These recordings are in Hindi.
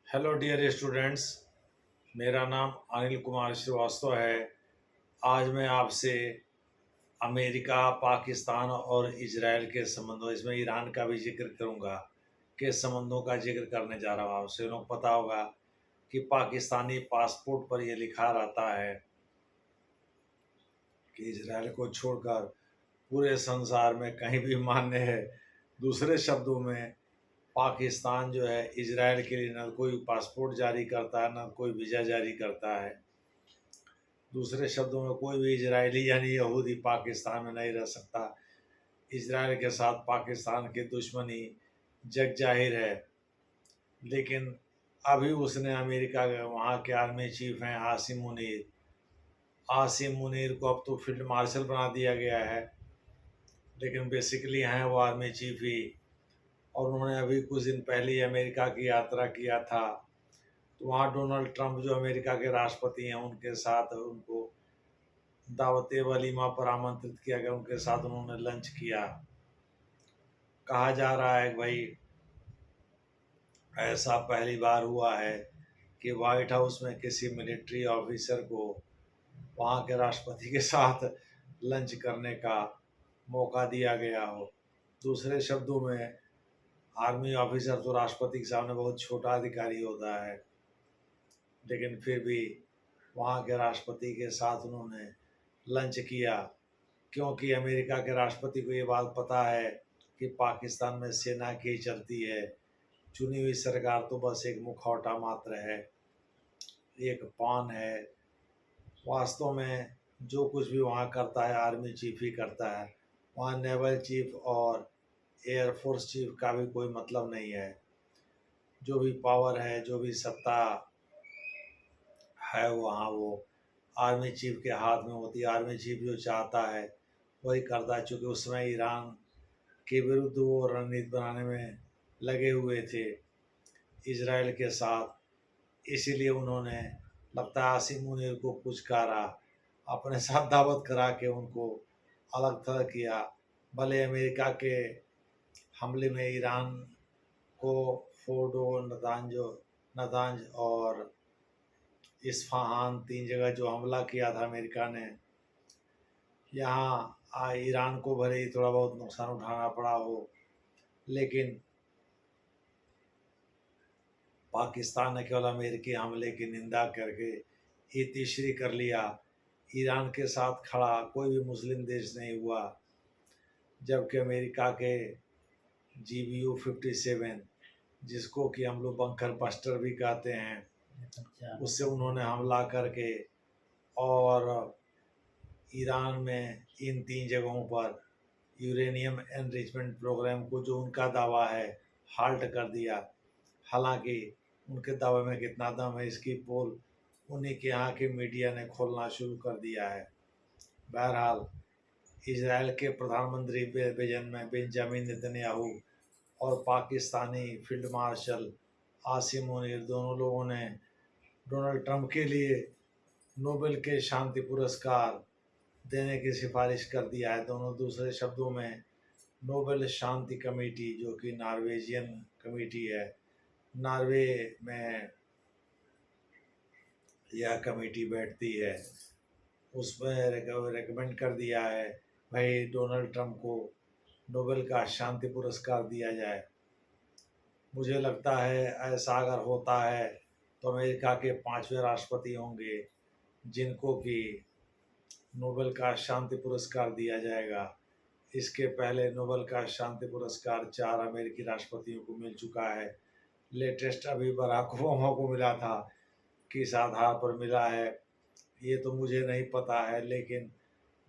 Hello dear students. मेरा नाम अनिल कुमार श्रीवास्तव है। आज मैं आपसे अमेरिका, पाकिस्तान और इजराइल के संबंधों, इसमें ईरान का भी जिक्र करूंगा, के संबंधों का जिक्र करने जा रहा हूँ। आपसे लोग पता होगा कि पाकिस्तानी पासपोर्ट पर यह लिखा रहता है कि इजराइल को छोड़कर पूरे संसार में कहीं भी मान्य है। दूसरे शब्दों में, पाकिस्तान जो है इजराइल के लिए न कोई पासपोर्ट जारी करता है, न कोई वीज़ा जारी करता है। दूसरे शब्दों में, कोई भी इजरायली यानी यहूदी पाकिस्तान में नहीं रह सकता। इजराइल के साथ पाकिस्तान की दुश्मनी जग जाहिर है। लेकिन अभी उसने अमेरिका के वहाँ के आर्मी चीफ हैं आसिम मुनीर को अब तो फील्ड मार्शल बना दिया गया है, लेकिन बेसिकली हैं वो आर्मी चीफ ही। और उन्होंने अभी कुछ दिन पहले ही अमेरिका की यात्रा किया था। तो वहाँ डोनाल्ड ट्रंप जो अमेरिका के राष्ट्रपति हैं, उनके साथ उनको दावत वलीमा पर आमंत्रित किया गया। उनके साथ उन्होंने लंच किया। कहा जा रहा है कि भाई ऐसा पहली बार हुआ है कि व्हाइट हाउस में किसी मिलिट्री ऑफिसर को वहाँ के राष्ट्रपति के साथ लंच करने का मौका दिया गया हो। दूसरे शब्दों में, आर्मी ऑफिसर तो राष्ट्रपति के सामने बहुत छोटा अधिकारी होता है, लेकिन फिर भी वहाँ के राष्ट्रपति के साथ उन्होंने लंच किया, क्योंकि अमेरिका के राष्ट्रपति को ये बात पता है कि पाकिस्तान में सेना की चलती है, चुनी हुई सरकार तो बस एक मुखौटा मात्र है, एक पान है। वास्तव में जो कुछ भी वहाँ करता है आर्मी चीफ ही करता है। वहाँ नेवल चीफ और एयरफोर्स चीफ का भी कोई मतलब नहीं है। जो भी पावर है, जो भी सत्ता है वहाँ, वो आर्मी चीफ के हाथ में होती है। आर्मी चीफ जो चाहता है वही करता है। चूँकि उस समय ईरान के विरुद्ध वो रणनीति बनाने में लगे हुए थे इजराइल के साथ, इसीलिए उन्होंने, लगता है, आसिम मुनीर को पुचकारा, अपने साथ दावत करा के उनको अलग थलग किया। भले अमेरिका के हमले में ईरान को फोर्डो, नतांज और इस्फहान, 3 जगह जो हमला किया था अमेरिका ने, यहाँ ईरान को भले ही थोड़ा बहुत नुकसान उठाना पड़ा हो, लेकिन पाकिस्तान ने केवल अमेरिकी हमले की निंदा करके ये तीसरी कर लिया। ईरान के साथ खड़ा कोई भी मुस्लिम देश नहीं हुआ, जबकि अमेरिका के GBU-57, जिसको कि हम लोग बंकर बस्टर भी कहते हैं, उससे उन्होंने हमला करके और ईरान में इन 3 जगहों पर यूरेनियम एनरिचमेंट प्रोग्राम को, जो उनका दावा है, हाल्ट कर दिया। हालांकि उनके दावे में कितना दम है, इसकी पोल उन्हीं के यहाँ के मीडिया ने खोलना शुरू कर दिया है। बहरहाल, इजराइल के प्रधानमंत्री बेंजामिन नेतन्याहू और पाकिस्तानी फील्ड मार्शल आसिम मुनीर, दोनों लोगों ने डोनाल्ड ट्रंप के लिए नोबेल के शांति पुरस्कार देने की सिफारिश कर दिया है दोनों। दूसरे शब्दों में, नोबेल शांति कमेटी, जो कि नॉर्वेजियन कमेटी है, नॉर्वे में यह कमेटी बैठती है, उसमें रिकमेंड कर दिया है भाई डोनाल्ड ट्रंप को नोबेल का शांति पुरस्कार दिया जाए। मुझे लगता है ऐसा अगर होता है तो अमेरिका के 5वें राष्ट्रपति होंगे जिनको कि नोबेल का शांति पुरस्कार दिया जाएगा। इसके पहले नोबेल का शांति पुरस्कार 4 अमेरिकी राष्ट्रपतियों को मिल चुका है। लेटेस्ट अभी बराक ओबामा को मिला था। किस आधार पर मिला है ये तो मुझे नहीं पता है, लेकिन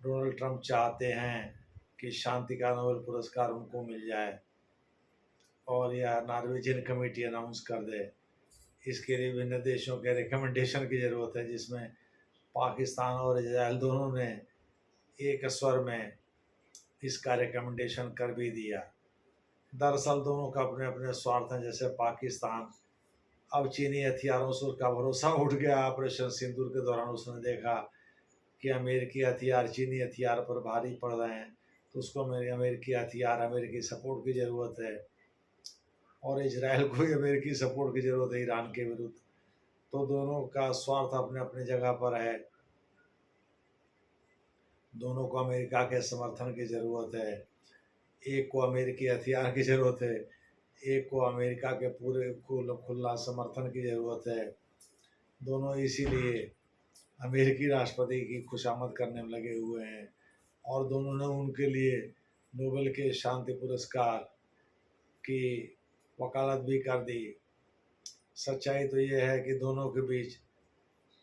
डोनाल्ड ट्रंप चाहते हैं कि शांति का नोबेल पुरस्कार उनको मिल जाए और यह नॉर्वेजियन कमेटी अनाउंस कर दे। इसके लिए विभिन्न देशों के रिकमेंडेशन की ज़रूरत है, जिसमें पाकिस्तान और इजराइल दोनों ने एक स्वर में इसका रिकमेंडेशन कर भी दिया। दरअसल दोनों का अपने अपने स्वार्थ हैं। जैसे पाकिस्तान, अब चीनी हथियारों से उसका भरोसा उठ गया। ऑपरेशन सिंदूर के दौरान उसने देखा कि अमेरिकी हथियार चीनी हथियार पर भारी पड़ रहे हैं, तो उसको अमेरिकी हथियार, अमेरिकी सपोर्ट की ज़रूरत है। और इजराइल को भी अमेरिकी सपोर्ट की ज़रूरत है ईरान के विरुद्ध। तो दोनों का स्वार्थ अपने अपने जगह पर है। दोनों को अमेरिका के समर्थन की ज़रूरत है। एक को अमेरिकी हथियार की ज़रूरत है, एक को अमेरिका के पूरे खुला समर्थन की ज़रूरत है। दोनों इसीलिए अमेरिकी राष्ट्रपति की खुशामद करने में लगे हुए हैं और दोनों ने उनके लिए नोबेल के शांति पुरस्कार की वकालत भी कर दी। सच्चाई तो ये है कि दोनों के बीच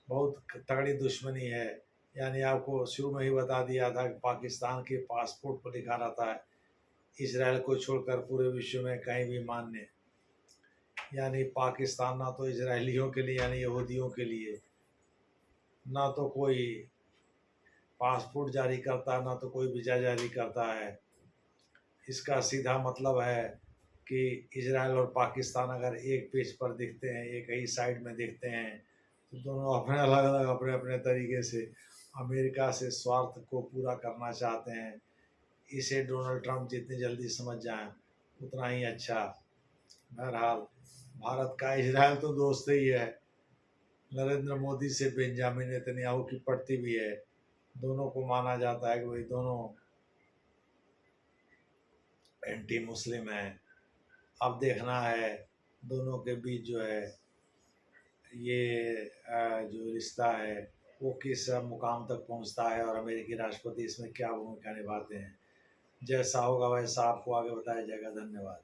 बहुत तगड़ी दुश्मनी है। यानी आपको शुरू में ही बता दिया था कि पाकिस्तान के पासपोर्ट पर लिखा रहता है इजराइल को छोड़कर पूरे विश्व में कहीं भी मान्य। यानी पाकिस्तान ना तो इजराइलियों के लिए यानी यहूदियों के लिए ना तो कोई पासपोर्ट जारी करता, ना तो कोई वीज़ा जारी करता है। इसका सीधा मतलब है कि इजराइल और पाकिस्तान अगर एक पेज पर दिखते हैं, एक ही साइड में दिखते हैं, तो दोनों अपने अलग अलग अपने अपने तरीके से अमेरिका से स्वार्थ को पूरा करना चाहते हैं। इसे डोनाल्ड ट्रंप जितनी जल्दी समझ जाएं उतना ही अच्छा। बहरहाल भारत का इजराइल तो दोस्त ही है। नरेंद्र मोदी से बेंजामिन नेतन्याहू की पड़ती भी है। दोनों को माना जाता है कि भाई दोनों एंटी मुस्लिम हैं। अब देखना है दोनों के बीच जो है ये जो रिश्ता है वो किस मुकाम तक पहुंचता है और अमेरिकी राष्ट्रपति इसमें क्या भूमिका निभाते हैं। जैसा होगा वैसा आपको आगे बताया जाएगा। धन्यवाद।